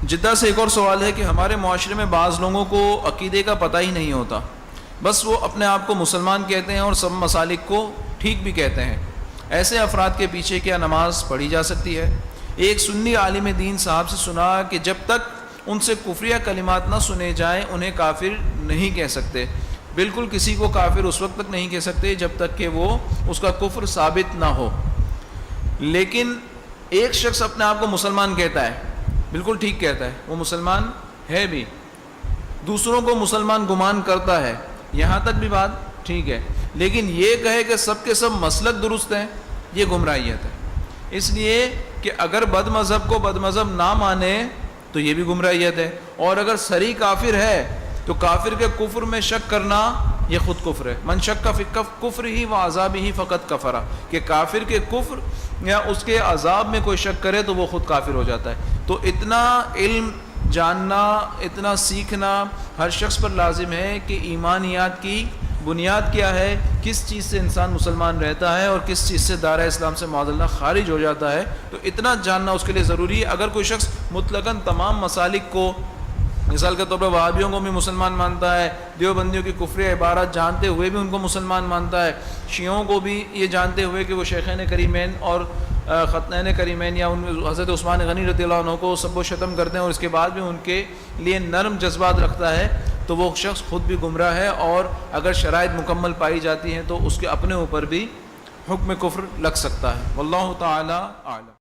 Jeddah سے ایک اور سوال ہے کہ ہمارے معاشرے میں بعض لوگوں کو عقیدے کا پتہ ہی نہیں ہوتا، بس وہ اپنے آپ کو مسلمان کہتے ہیں اور سب مسالک کو ٹھیک بھی کہتے ہیں، ایسے افراد کے پیچھے کیا نماز پڑھی جا سکتی ہے؟ ایک سنی عالم دین صاحب سے سنا کہ جب تک ان سے کفریہ کلمات نہ سنے جائیں انہیں کافر نہیں کہہ سکتے، بالکل کسی کو کافر اس وقت تک نہیں کہہ سکتے جب تک کہ وہ اس کا کفر ثابت نہ ہو۔ لیکن ایک شخص اپنے آپ کو مسلمان کہتا ہے، بالکل ٹھیک کہتا ہے، وہ مسلمان ہے بھی، دوسروں کو مسلمان گمان کرتا ہے، یہاں تک بھی بات ٹھیک ہے، لیکن یہ کہے کہ سب کے سب مسلک درست ہیں، یہ گمراہیت ہے۔ اس لیے کہ اگر بد مذہب کو بد مذہب نہ مانے تو یہ بھی گمراہیت ہے، اور اگر صریح کافر ہے تو کافر کے کفر میں شک کرنا یہ خود کفر ہے۔ من شک فی کفر ہی و عذاب ہی فقط کفرا، کہ کافر کے کفر یا اس کے عذاب میں کوئی شک کرے تو وہ خود کافر ہو جاتا ہے۔ تو اتنا علم جاننا، اتنا سیکھنا ہر شخص پر لازم ہے کہ ایمانیات کی بنیاد کیا ہے، کس چیز سے انسان مسلمان رہتا ہے اور کس چیز سے دائرہ اسلام سے معاذ اللہ خارج ہو جاتا ہے، تو اتنا جاننا اس کے لیے ضروری ہے۔ اگر کوئی شخص مطلقاً تمام مسالک کو، مثال کے طور پر وہابیوں کو بھی مسلمان مانتا ہے، دیوبندیوں کی کفری عبارات جانتے ہوئے بھی ان کو مسلمان مانتا ہے، شیعوں کو بھی یہ جانتے ہوئے کہ وہ شیخین کریمین اور ختنین کریمین یا حضرت عثمان غنی رضی اللہ عنہ کو سب و شتم کرتے ہیں اور اس کے بعد بھی ان کے لیے نرم جذبات رکھتا ہے، تو وہ شخص خود بھی گمراہ ہے، اور اگر شرائط مکمل پائی جاتی ہیں تو اس کے اپنے اوپر بھی حکم کفر لگ سکتا ہے۔ واللہ تعالی اعلم۔